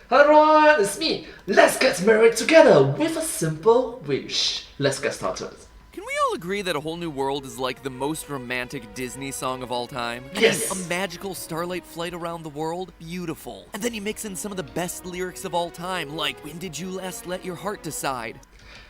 Hello everyone, it's me. Let's get married together with a simple wish. Let's get started. Can we all agree that A Whole New World is like the most romantic Disney song of all time? Yes! A magical starlight flight around the world? Beautiful. And then you mix in some of the best lyrics of all time, like, when did you last let your heart decide?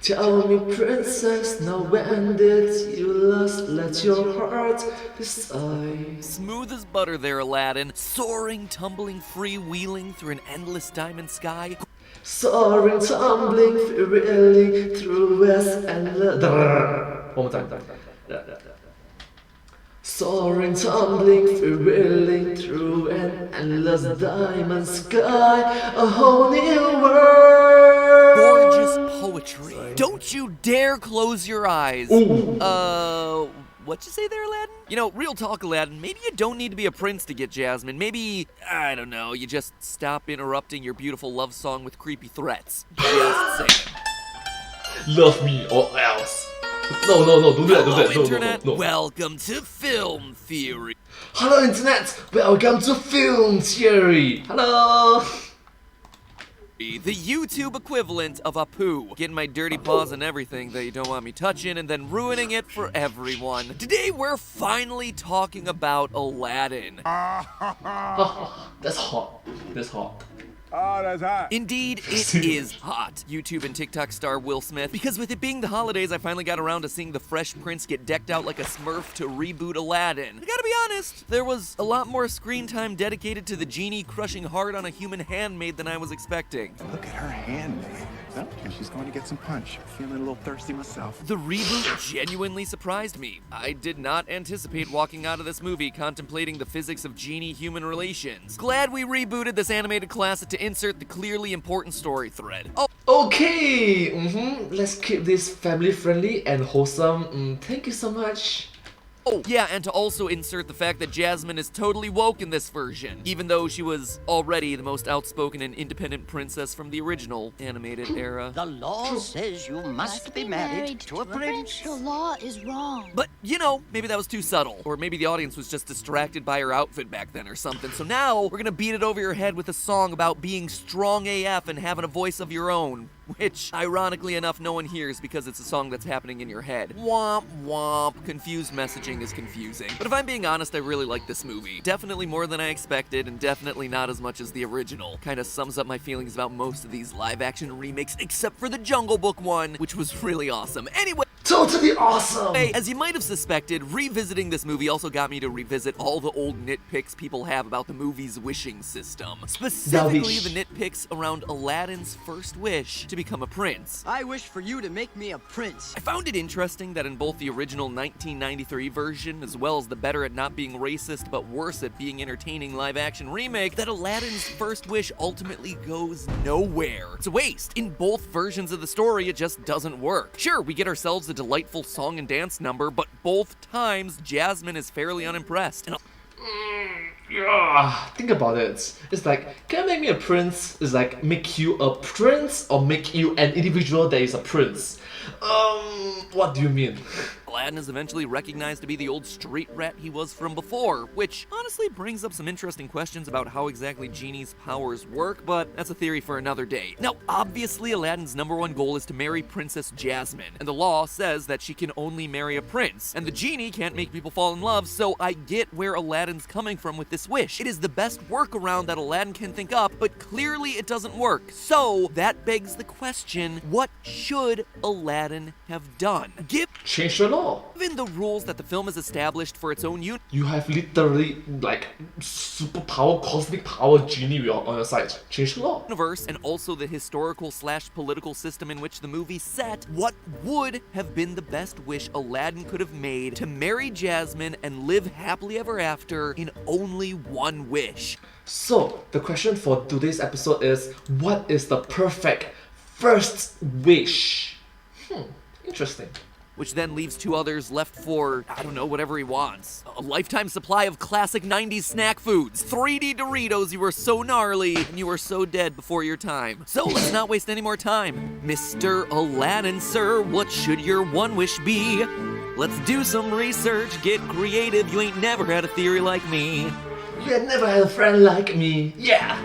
Tell me, princess, now when did you last let your heart decide? Smooth as butter there, Aladdin. Soaring, tumbling, freewheeling through an endless diamond sky. Soaring, tumbling, reeling through west and one more time. Soaring, tumbling, reeling through an endless diamond sky, a whole new world. Gorgeous poetry. Don't you dare close your eyes. Ooh. What'd you say there, Aladdin? You know, real talk, Aladdin, maybe you don't need to be a prince to get Jasmine. Maybe, I don't know, you just stop interrupting your beautiful love song with creepy threats. Just saying. Love me or else. No, don't do that, Hello, No. Internet. Welcome to Film Theory. Hello, Internet. Welcome to Film Theory. Hello. The YouTube equivalent of a poo. Getting my dirty paws and everything that you don't want me touching and then ruining it for everyone. Today we're finally talking about Aladdin. That's hot. That's hot. Oh, that's hot. Indeed, it is hot. YouTube and TikTok star Will Smith. Because with it being the holidays, I finally got around to seeing the Fresh Prince get decked out like a Smurf to reboot Aladdin. I gotta be honest, there was a lot more screen time dedicated to the genie crushing hard on a human handmaid than I was expecting. Look at her handmaid. Oh, she's going to get some punch. Feeling a little thirsty myself. The reboot genuinely surprised me. I did not anticipate walking out of this movie contemplating the physics of genie-human relations. Glad we rebooted this animated classic to insert the clearly important story thread. Oh, Okay. Let's keep this family friendly and wholesome. Thank you so much. yeah, and to also insert the fact that Jasmine is totally woke in this version, even though she was already the most outspoken and independent princess from the original animated era. The law says you must be married to a prince. The law is wrong. But, you know, maybe that was too subtle. Or maybe the audience was just distracted by her outfit back then or something. So now, we're gonna beat it over your head with a song about being strong AF and having a voice of your own. Which, ironically enough, no one hears because it's a song that's happening in your head. Womp womp. Confused messaging is confusing. But if I'm being honest, I really like this movie. Definitely more than I expected, and definitely not as much as the original. Kinda sums up my feelings about most of these live-action remakes, except for the Jungle Book one, which was really awesome. Anyway, Totally awesome. as you might have suspected, revisiting this movie also got me to revisit all the old nitpicks people have about the movie's wishing system. Specifically, the nitpicks around Aladdin's first wish to become a prince. I wish for you to make me a prince. I found it interesting that in both the original 1993 version, as well as the better at not being racist but worse at being entertaining live-action remake, that Aladdin's first wish ultimately goes nowhere. It's a waste. In both versions of the story, it just doesn't work. Sure, we get ourselves a delightful song and dance number, but both times, Jasmine is fairly unimpressed. And Yeah, think about it. It's like, can I make me a prince? It's like, make you a prince or make you an individual that is a prince? What do you mean? Aladdin is eventually recognized to be the old street rat he was from before, which honestly brings up some interesting questions about how exactly genies' powers work, but that's a theory for another day. Now, obviously, Aladdin's #1 goal is to marry Princess Jasmine, and the law says that she can only marry a prince, and the genie can't make people fall in love, so I get where Aladdin's coming from with this wish. It is the best workaround that Aladdin can think up, but clearly it doesn't work. So, that begs the question, what should Aladdin have done? Change the law. Given the rules that the film has established for its own You have literally, like, superpower, cosmic power genie on your side. Change the law. universe and also the historical/political system in which the movie set, what would have been the best wish Aladdin could have made to marry Jasmine and live happily ever after in only one wish? So, the question for today's episode is, what is the perfect first wish? Interesting. Which then leaves two others left for, I don't know, whatever he wants. A lifetime supply of classic 90s snack foods. 3D Doritos, you were so gnarly, and you were so dead before your time. So let's not waste any more time. Mr. Aladdin, sir, what should your one wish be? Let's do some research, get creative, you ain't never had a theory like me. You had never had a friend like me. Yeah.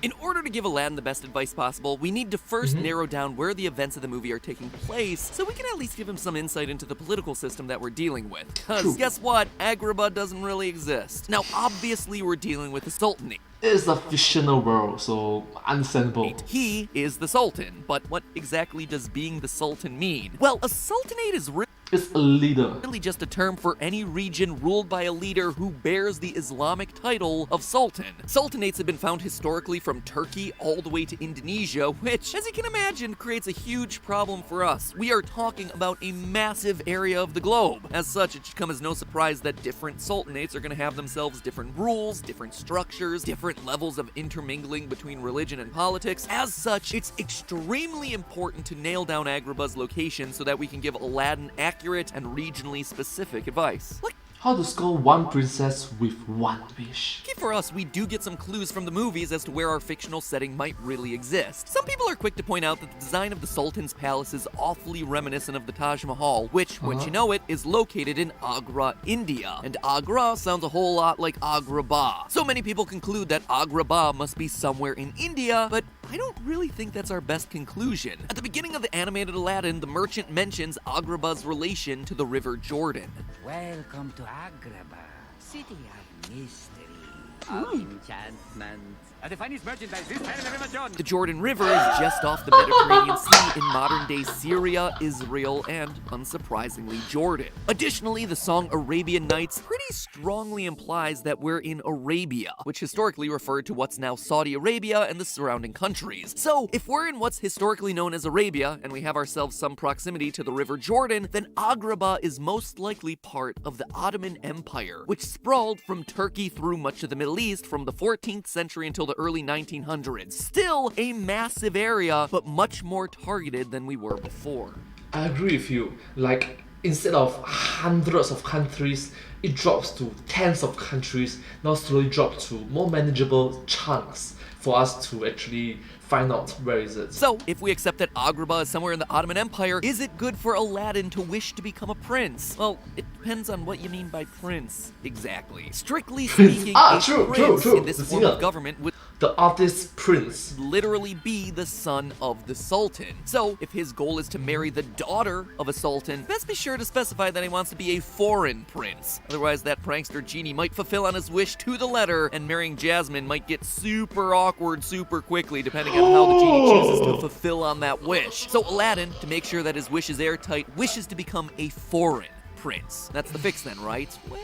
In order to give Aladdin the best advice possible, we need to first narrow down where the events of the movie are taking place so we can at least give him some insight into the political system that we're dealing with. Because guess what? Agrabah doesn't really exist. Now, obviously, we're dealing with the Sultanate. It's a fictional world, so understandable. He is the Sultan, but what exactly does being the Sultan mean? Well, a Sultanate is It's a leader. really just a term for any region ruled by a leader who bears the Islamic title of Sultan. Sultanates have been found historically from Turkey all the way to Indonesia, which, as you can imagine, creates a huge problem for us. We are talking about a massive area of the globe. As such, it should come as no surprise that different sultanates are going to have themselves different rules, different structures, different levels of intermingling between religion and politics. As such, it's extremely important to nail down Agrabah's location so that we can give Aladdin accurate and regionally specific advice. How to score one princess with one wish. Lucky for us, we do get some clues from the movies as to where our fictional setting might really exist. Some people are quick to point out that the design of the Sultan's palace is awfully reminiscent of the Taj Mahal, which, wouldn't you know it, is located in Agra, India. And Agra sounds a whole lot like Agrabah. So many people conclude that Agrabah must be somewhere in India, but I don't really think that's our best conclusion. At the beginning of the animated Aladdin, the merchant mentions Agrabah's relation to the River Jordan. Welcome to Agrabah, city of mystery, of enchantment. The finest merchandise this side of the River Jordan. The Jordan River is just off the Mediterranean Sea in modern-day Syria, Israel, and, unsurprisingly, Jordan. Additionally, the song Arabian Nights pretty strongly implies that we're in Arabia, which historically referred to what's now Saudi Arabia and the surrounding countries. So, if we're in what's historically known as Arabia, and we have ourselves some proximity to the River Jordan, then Agrabah is most likely part of the Ottoman Empire, which sprawled from Turkey through much of the Middle East from the 14th century until the early 1900s. Still a massive area, but much more targeted than we were before. I agree with you. Like, instead of hundreds of countries, it drops to tens of countries, now slowly drops to more manageable chunks for us to actually find out where is it. So, if we accept that Agrabah is somewhere in the Ottoman Empire, is it good for Aladdin to wish to become a prince? Well, it depends on what you mean by prince, exactly. Strictly speaking, a prince in this form of government would the artist prince literally be the son of the Sultan. So, if his goal is to marry the daughter of a Sultan, best be sure to specify that he wants to be a foreign prince. Otherwise, that prankster genie might fulfill on his wish to the letter, and marrying Jasmine might get super awkward super quickly, depending on how the genie chooses to fulfill on that wish. So Aladdin, to make sure that his wish is airtight, wishes to become a foreign prince. That's the fix then, right? Well,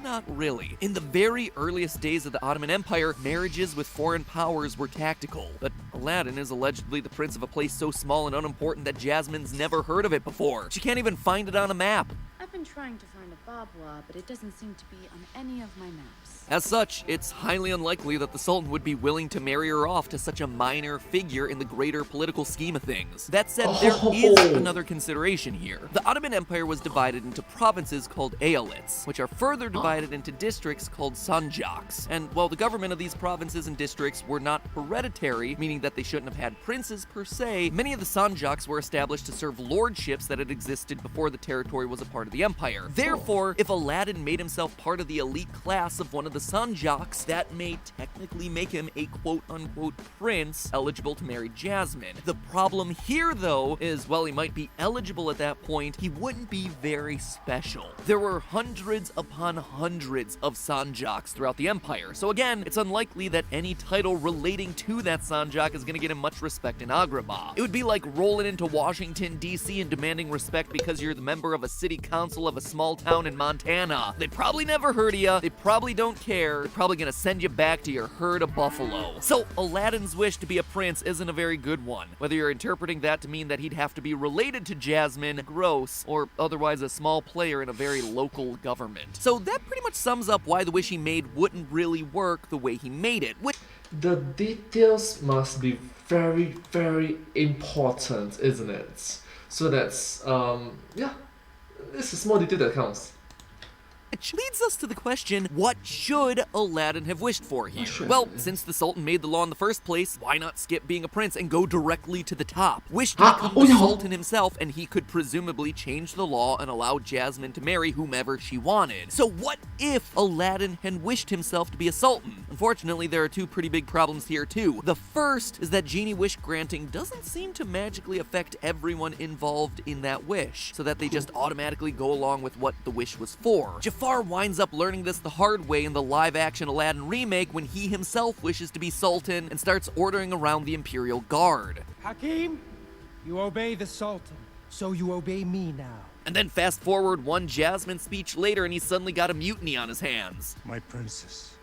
not really. In the very earliest days of the Ottoman Empire, marriages with foreign powers were tactical. But Aladdin is allegedly the prince of a place so small and unimportant that Jasmine's never heard of it before. She can't even find it on a map. I've been trying to find a Babwa, but it doesn't seem to be on any of my maps. As such, it's highly unlikely that the Sultan would be willing to marry her off to such a minor figure in the greater political scheme of things. That said, there is another consideration here. The Ottoman Empire was divided into provinces called eyalets, which are further divided into districts called sanjaks. And while the government of these provinces and districts were not hereditary, meaning that they shouldn't have had princes per se, many of the sanjaks were established to serve lordships that had existed before the territory was a part of the empire. Therefore, if Aladdin made himself part of the elite class of one of the sanjaks, that may technically make him a quote-unquote prince eligible to marry Jasmine. The problem here, though, is while he might be eligible at that point, he wouldn't be very special. There were hundreds upon hundreds of sanjaks throughout the empire, so again, it's unlikely that any title relating to that sanjak is going to get him much respect in Agrabah. It would be like rolling into Washington, D.C. and demanding respect because you're the member of a city council of a small town in Montana. They probably never heard of you, they probably don't care, they're probably gonna send you back to your herd of buffalo. So Aladdin's wish to be a prince isn't a very good one. Whether you're interpreting that to mean that he'd have to be related to Jasmine, gross, or otherwise a small player in a very local government. So that pretty much sums up why the wish he made wouldn't really work the way he made it. The details must be very, very important, isn't it? So that's, yeah, it's a small detail that counts. Which leads us to the question, what should Aladdin have wished for here? Well, since the Sultan made the law in the first place, why not skip being a prince and go directly to the top? Wish to become the Sultan himself, and he could presumably change the law and allow Jasmine to marry whomever she wanted. So what if Aladdin had wished himself to be a Sultan? Unfortunately, there are two pretty big problems here too. The first is that genie wish granting doesn't seem to magically affect everyone involved in that wish, so that they just automatically go along with what the wish was for. Jafar winds up learning this the hard way in the live-action Aladdin remake when he himself wishes to be Sultan and starts ordering around the Imperial Guard. Hakim, you obey the Sultan, so you obey me now. And then fast forward one Jasmine speech later and he's suddenly got a mutiny on his hands. My princess,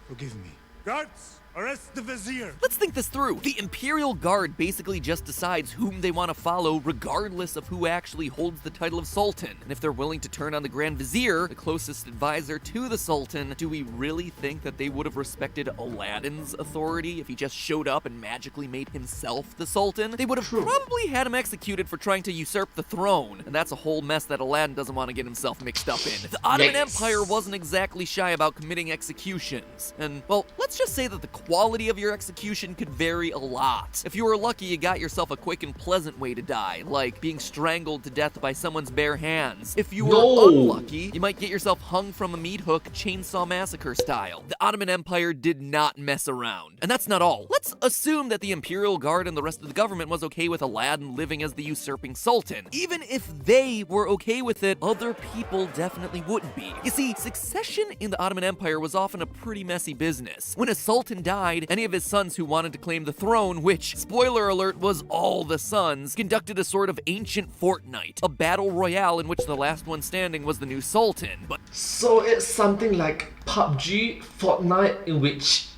forgive me. Guards, arrest the vizier. Let's think this through. The Imperial Guard basically just decides whom they want to follow regardless of who actually holds the title of Sultan. And if they're willing to turn on the Grand Vizier, the closest advisor to the Sultan, do we really think that they would have respected Aladdin's authority if he just showed up and magically made himself the Sultan? They would have probably had him executed for trying to usurp the throne. And that's a whole mess that Aladdin doesn't want to get himself mixed up in. The Ottoman Empire wasn't exactly shy about committing executions. And, well, let's just say that the quality of your execution could vary a lot. If you were lucky, you got yourself a quick and pleasant way to die, like being strangled to death by someone's bare hands. If you were unlucky, you might get yourself hung from a meat hook, Chainsaw Massacre style. The Ottoman Empire did not mess around. And that's not all. Let's assume that the Imperial Guard and the rest of the government was okay with Aladdin living as the usurping Sultan. Even if they were okay with it, other people definitely wouldn't be. You see, succession in the Ottoman Empire was often a pretty messy business. When a Sultan died, any of his sons who wanted to claim the throne, which, spoiler alert, was all the sons, conducted a sort of ancient fortnight, a battle royale in which the last one standing was the new Sultan. But So it's something like PUBG, Fortnite, in which...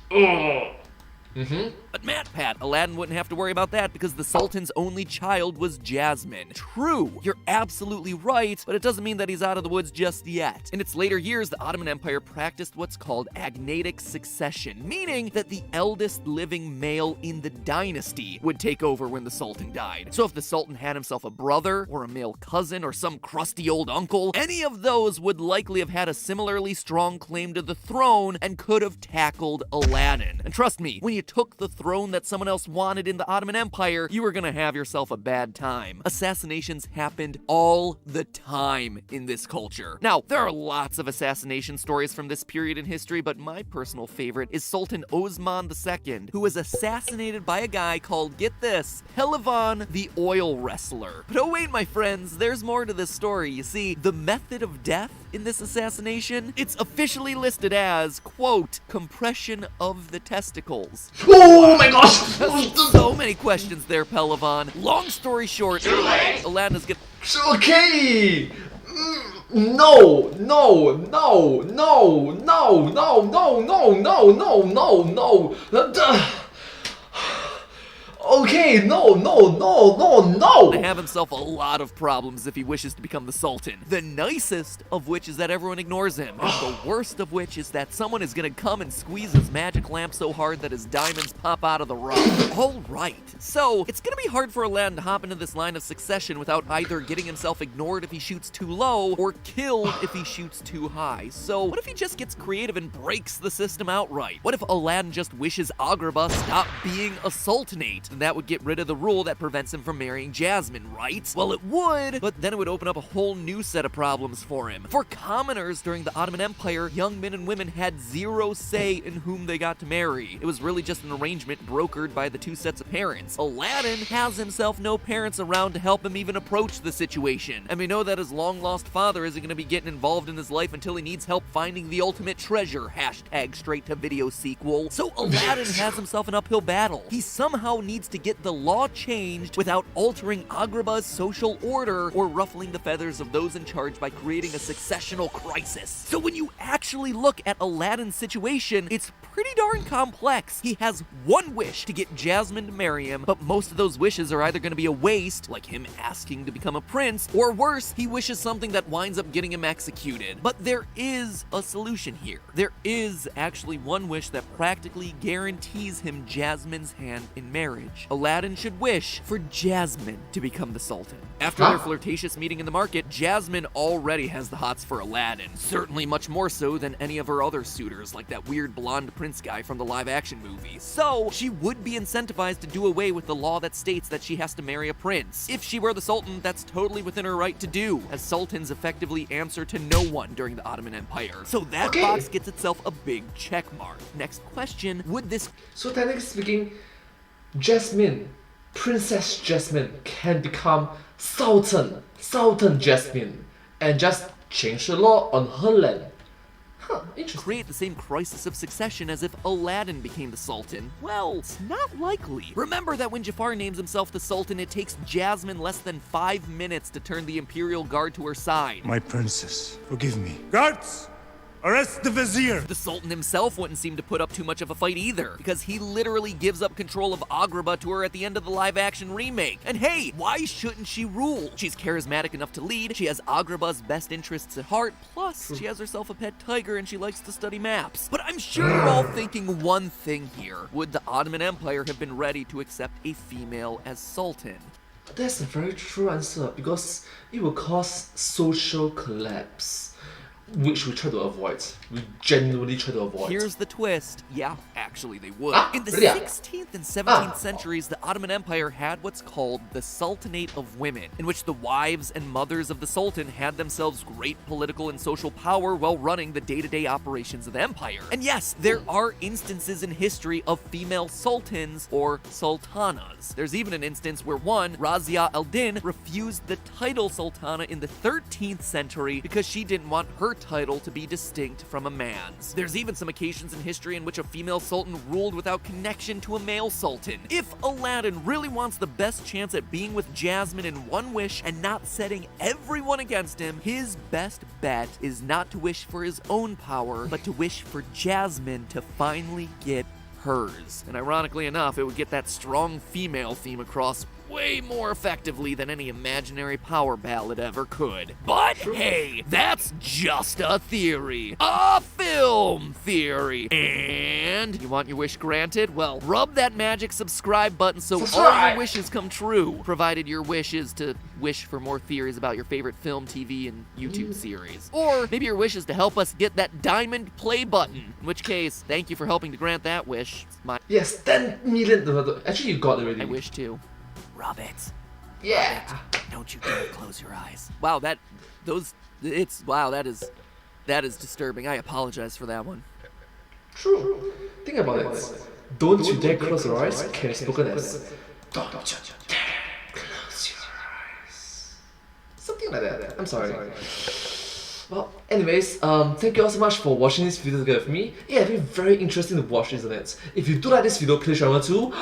But Pat, Aladdin wouldn't have to worry about that because the Sultan's only child was Jasmine. True, you're absolutely right, but it doesn't mean that he's out of the woods just yet. In its later years, the Ottoman Empire practiced what's called agnatic succession, meaning that the eldest living male in the dynasty would take over when the Sultan died. So if the Sultan had himself a brother, or a male cousin, or some crusty old uncle, any of those would likely have had a similarly strong claim to the throne and could have tackled Aladdin. And trust me, when you took the throne that someone else wanted in the Ottoman Empire, you were gonna have yourself a bad time. Assassinations happened all the time in this culture. Now, there are lots of assassination stories from this period in history, but my personal favorite is Sultan Osman II, who was assassinated by a guy called, get this, Pehlivan the oil wrestler. But oh wait, my friends, there's more to this story. You see, the method of death in this assassination, it's officially listed as, quote, compression of the testicles. Oh my gosh! So many questions there, Pehlivan. Long story short, Aladdin is Okay! No, no, no, no, no, no, no, no, no, no, no, no. Okay, no, to have himself a lot of problems if he wishes to become the Sultan. The nicest of which is that everyone ignores him, and the worst of which is that someone is gonna come and squeeze his magic lamp so hard that his diamonds pop out of the rough. Alright, so it's gonna be hard for Aladdin to hop into this line of succession without either getting himself ignored if he shoots too low, or killed if he shoots too high. So what if he just gets creative and breaks the system outright? What if Aladdin just wishes Agrabah stopped being a sultanate? And that would get rid of the rule that prevents him from marrying Jasmine, right? Well, it would, but then it would open up a whole new set of problems for him. For commoners during the Ottoman Empire, young men and women had zero say in whom they got to marry. It was really just an arrangement brokered by the two sets of parents. Aladdin has himself no parents around to help him even approach the situation. And we know that his long-lost father isn't going to be getting involved in his life until he needs help finding the ultimate treasure. Hashtag straight-to-video sequel. So Aladdin has himself an uphill battle. He somehow needs to get the law changed without altering Agrabah's social order or ruffling the feathers of those in charge by creating a successional crisis. So when you actually look at Aladdin's situation, it's pretty darn complex. He has one wish to get Jasmine to marry him, but most of those wishes are either going to be a waste, like him asking to become a prince, or worse, he wishes something that winds up getting him executed. But there is a solution here. There is actually one wish that practically guarantees him Jasmine's hand in marriage. Aladdin should wish for Jasmine to become the Sultan. After their flirtatious meeting in the market, Jasmine already has the hots for Aladdin. Certainly much more so than any of her other suitors, like that weird blonde prince guy from the live-action movie. So, she would be incentivized to do away with the law that states that she has to marry a prince. If she were the Sultan, that's totally within her right to do, as sultans effectively answer to no one during the Ottoman Empire. So that box gets itself a big check mark. Next question, would this... So technically speaking, Jasmine, Princess Jasmine, can become Sultan Jasmine, and just change the law on her land. Huh, interesting. Create the same crisis of succession as if Aladdin became the Sultan? Well, it's not likely. Remember that when Jafar names himself the Sultan, it takes Jasmine less than 5 minutes to turn the Imperial Guard to her side. My princess, forgive me. Guards! Arrest the vizier! The Sultan himself wouldn't seem to put up too much of a fight either, because he literally gives up control of Agrabah to her at the end of the live-action remake. And hey, why shouldn't she rule? She's charismatic enough to lead, she has Agrabah's best interests at heart, plus she has herself a pet tiger and she likes to study maps. But I'm sure you're all thinking one thing here. Would the Ottoman Empire have been ready to accept a female as Sultan? That's a very true answer, because it will cause social collapse, which we try to avoid. We genuinely try to avoid. Here's the twist. Yeah, actually they would. In the really? 16th and 17th centuries, the Ottoman Empire had what's called the Sultanate of Women, in which the wives and mothers of the Sultan had themselves great political and social power while running the day-to-day operations of the empire. And yes, there are instances in history of female sultans or sultanas. There's even an instance where one, Razia al-Din, refused the title sultana in the 13th century because she didn't want her title to be distinct from a man's. There's even some occasions in history in which a female sultan ruled without connection to a male sultan. If Aladdin really wants the best chance at being with Jasmine in one wish and not setting everyone against him, his best bet is not to wish for his own power, but to wish for Jasmine to finally get hers. And ironically enough, it would get that strong female theme across way more effectively than any imaginary power ballad ever could. But hey, that's just a theory. A film theory. And you want your wish granted? Well, rub that magic subscribe button so all your wishes come true, provided your wish is to wish for more theories about your favorite film, TV, and YouTube series. Or maybe your wish is to help us get that diamond play button, in which case, thank you for helping to grant that wish. Yes, 10 million. Actually, you got it already. I wish to. Rub it. Yeah. Rub it. Don't you dare close your eyes. Wow, that is disturbing. I apologize for that one. True. Think about it. Don't you dare close your eyes can be spoken as don't you dare close your eyes. Something like that. I'm sorry. Well, anyways, thank you all so much for watching this video together with me. It has been very interesting to watch, isn't it? If you do like this video, please remember to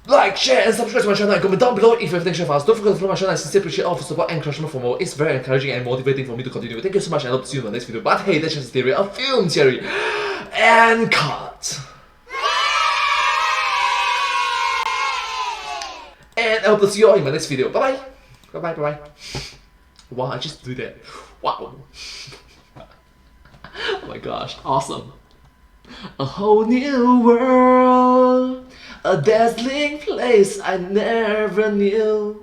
like, share, and subscribe to my channel and comment down below if you have anything to share for us. Don't forget to follow my channel. I sincerely appreciate all of your support and encouragement for more. It's very encouraging and motivating for me to continue. Thank you so much, and I hope to see you in the next video. But hey, that's just a theory, a film theory. And cut. And I hope to see you all in my next video. Bye bye. Bye bye. Bye bye. Wow, I just do that. Wow. Oh my gosh, awesome. A whole new world. A dazzling place I never knew.